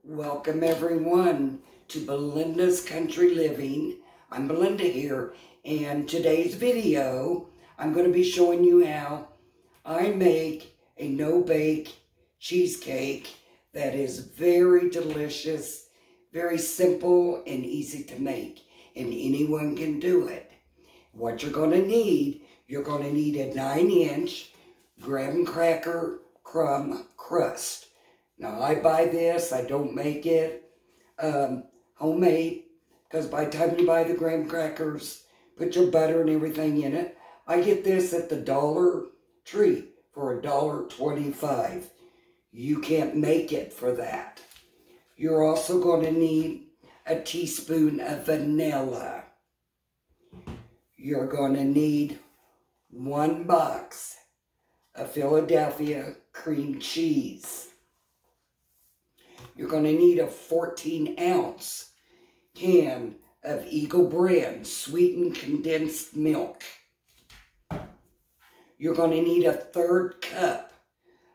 Welcome everyone to Belinda's Country Living. I'm Belinda here, and today's video I'm going to be showing you how I make a no-bake cheesecake that is very delicious, very simple and easy to make, and anyone can do it. What you're going to need a 9-inch graham cracker crumb crust. Now, I buy this, I don't make it homemade, because by the time you buy the graham crackers, put your butter and everything in it. I get this at the Dollar Tree for $1.25. You can't make it for that. You're also going to need a teaspoon of vanilla. You're going to need 1 box of Philadelphia cream cheese. You're going to need a 14-ounce can of Eagle brand sweetened condensed milk. You're going to need a 1/3 cup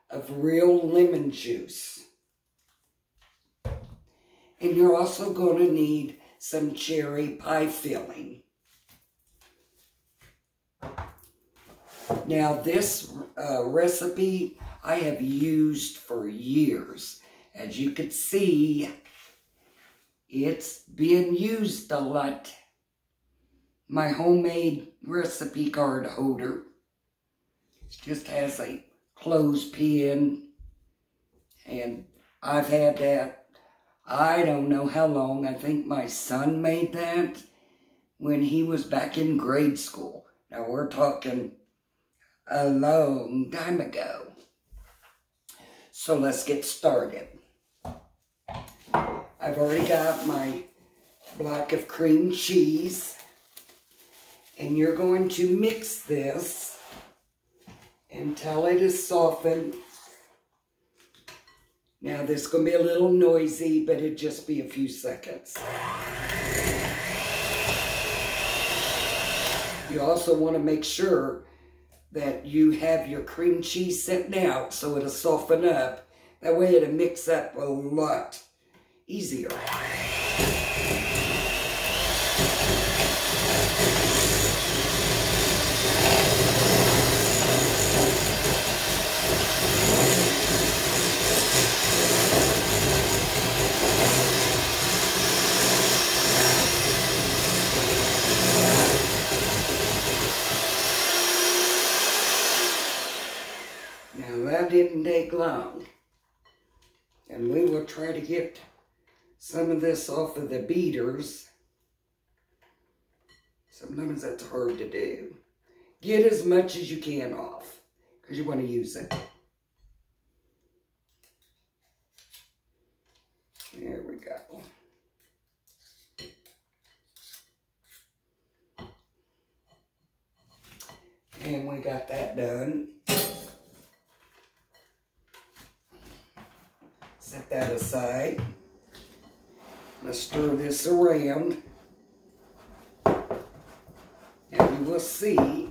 of real lemon juice. And you're also going to need some cherry pie filling. Now, this recipe I have used for years. As you can see, it's been used a lot. My homemade recipe card holder. It just has a clothespin, and I've had that, I don't know how long. I think my son made that when he was back in grade school. Now, we're talking a long time ago. So let's get started. I've already got my block of cream cheese, and you're going to mix this until it is softened. Now, this is going to be a little noisy, but it'll just be a few seconds. You also want to make sure that you have your cream cheese sitting out so it'll soften up. That way it'll mix up a lot easier. Now that didn't take long, and we will try to get some of this off of the beaters. Sometimes that's hard to do. Get as much as you can off, because you want to use it. There we go. And we got that done. Set that aside. Let's stir this around. Now you will see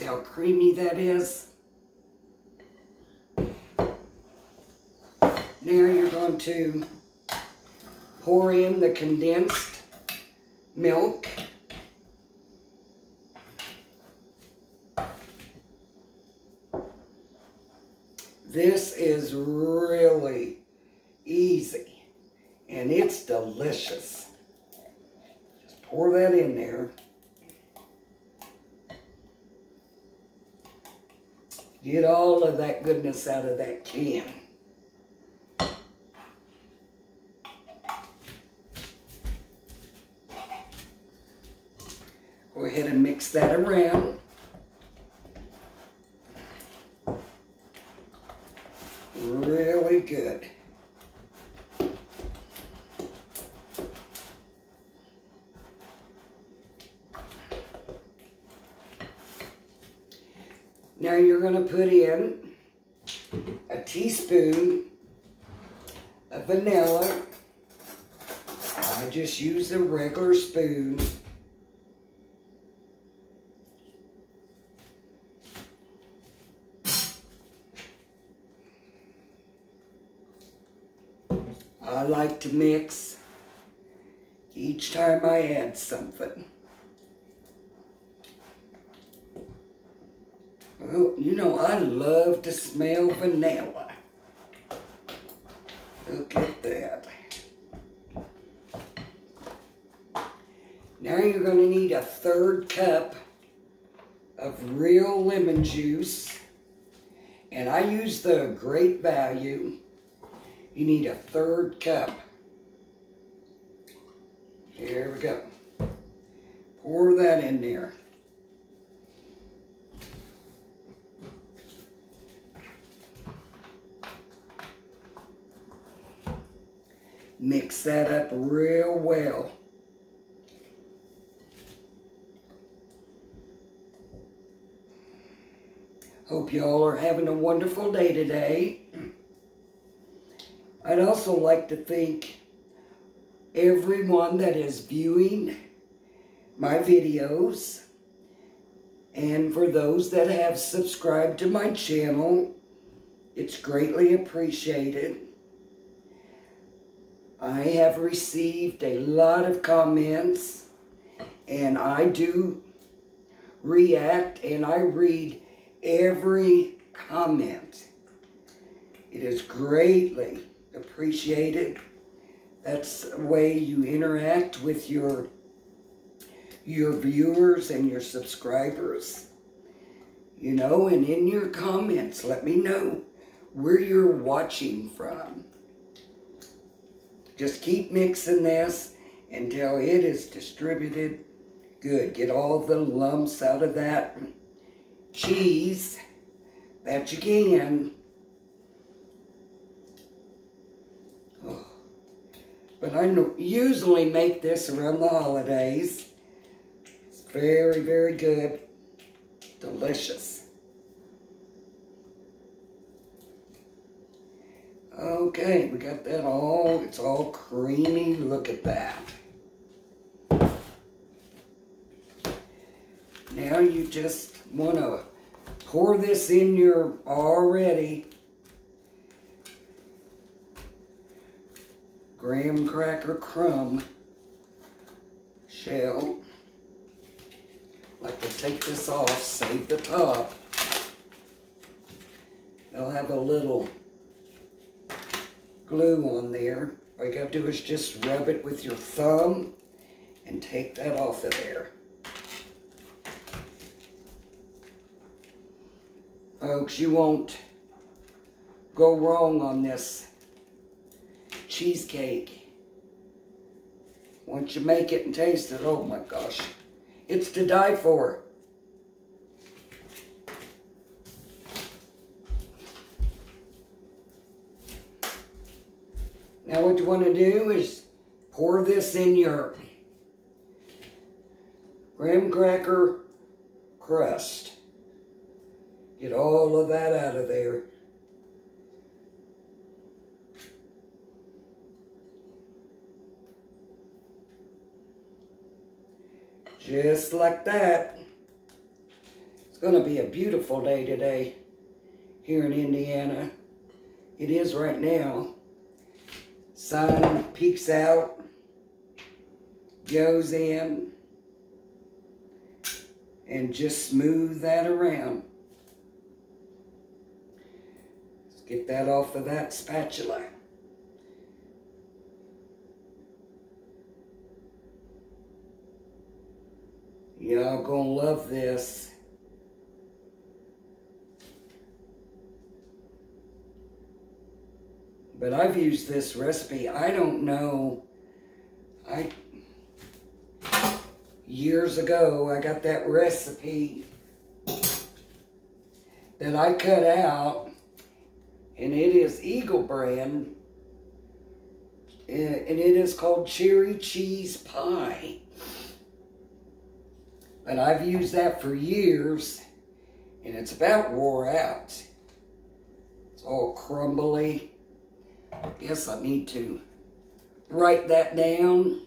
how creamy that is. Now you're going to pour in the condensed milk. This is really easy. And it's delicious. Just pour that in there. Get all of that goodness out of that can. Go ahead and mix that around. Really good. Now you're going to put in a teaspoon of vanilla. I just use a regular spoon. I like to mix each time I add something. Oh, you know, I love to smell vanilla. Look at that. Now you're going to need a 1/3 cup of real lemon juice. And I use the Great Value. You need a 1/3 cup. Here we go. Pour that in there. Mix that up real well. Hope y'all are having a wonderful day today. I'd also like to thank everyone that is viewing my videos, and for those that have subscribed to my channel, it's greatly appreciated. I have received a lot of comments, and I do react and I read every comment. It is greatly appreciated. That's the way you interact with your viewers and your subscribers. You know, and in your comments, let me know where you're watching from. Just keep mixing this until it is distributed good. Get all the lumps out of that cheese that you can. Oh. But I usually make this around the holidays. It's very, very good. Delicious. Okay, we got that all, it's all creamy. Look at that. Now you just want to pour this in your already graham cracker crumb shell. Like to take this off, save the top. They'll have a little glue on there. All you gotta do is just rub it with your thumb and take that off of there. Folks, you won't go wrong on this cheesecake. Once you make it and taste it, oh my gosh, it's to die for. Now what you want to do is pour this in your graham cracker crust. Get all of that out of there. Just like that. It's going to be a beautiful day today here in Indiana. It is right now. Sun peeks out, goes in, and just smooth that around. Let's get that off of that spatula. Y'all gonna love this. But I've used this recipe, I don't know, years ago, I got that recipe that I cut out, and it is Eagle brand, and it is called cherry cheese pie. But I've used that for years, and it's about wore out. It's all crumbly. I guess I need to write that down.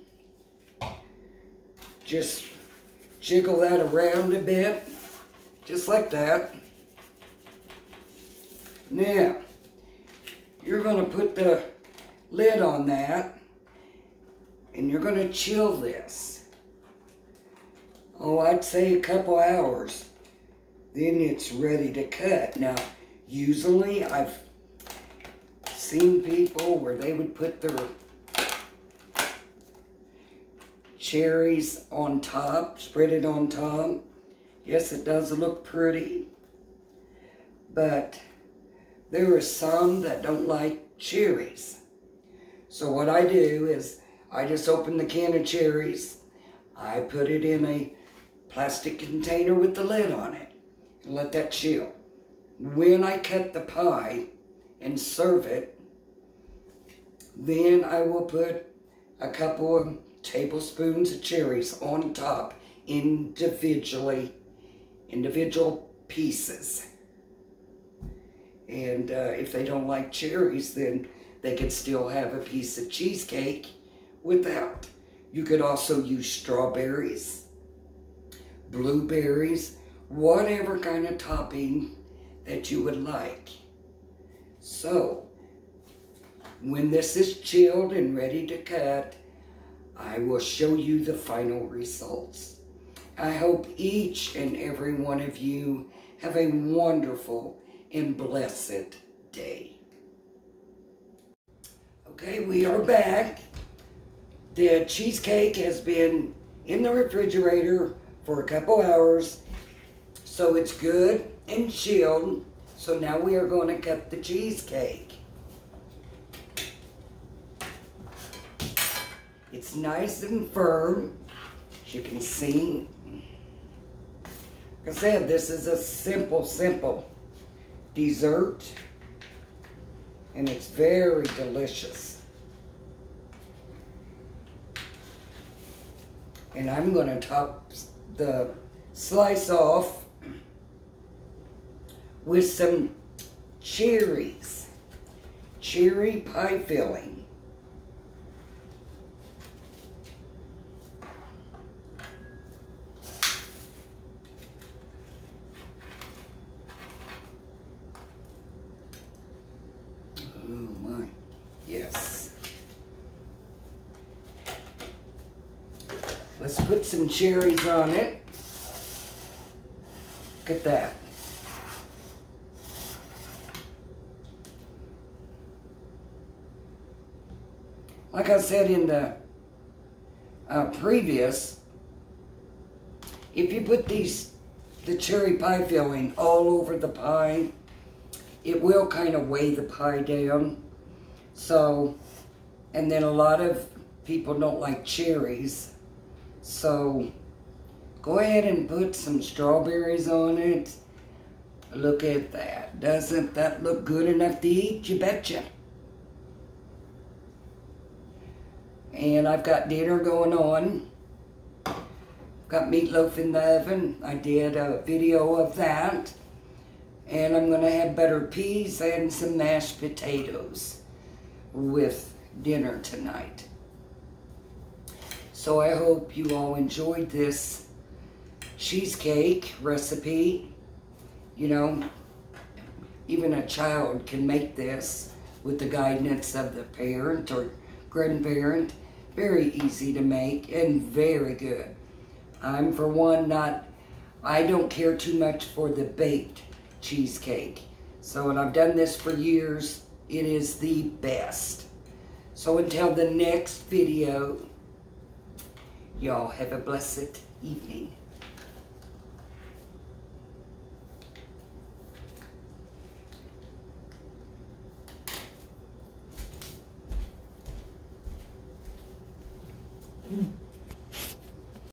Just jiggle that around a bit, just like that. Now, you're going to put the lid on that. And you're going to chill this. Oh, I'd say a couple hours. Then it's ready to cut. Now, usually I've seen people where they would put their cherries on top, spread it on top. Yes, it does look pretty, but there are some that don't like cherries. So what I do is I just open the can of cherries, I put it in a plastic container with the lid on it, and let that chill. When I cut the pie and serve it, then I will put a couple of tablespoons of cherries on top individual pieces. And if they don't like cherries, then they could still have a piece of cheesecake without. You could also use strawberries, blueberries, whatever kind of topping that you would like. So, when this is chilled and ready to cut, I will show you the final results. I hope each and every one of you have a wonderful and blessed day. Okay, we are back. The cheesecake has been in the refrigerator for a couple hours, so it's good and chilled. So now we are going to cut the cheesecake. It's nice and firm, as you can see. Like I said, this is a simple dessert, and it's very delicious. And I'm going to top the slice off with some cherries, cherry pie filling. Oh my, yes. Let's put some cherries on it. Look at that. Like I said in the previous, if you put the cherry pie filling all over the pie, it will kind of weigh the pie down. So, and then a lot of people don't like cherries. So, go ahead and put some strawberries on it. Look at that. Doesn't that look good enough to eat? You betcha. And I've got dinner going on. Got meatloaf in the oven. I did a video of that. And I'm going to have buttered peas and some mashed potatoes with dinner tonight. So I hope you all enjoyed this cheesecake recipe. You know, even a child can make this with the guidance of the parent or grandparent. Very easy to make and very good. I'm for one I don't care too much for the baked cheesecake. So, and I've done this for years. It is the best. So until the next video, y'all have a blessed evening. Mm.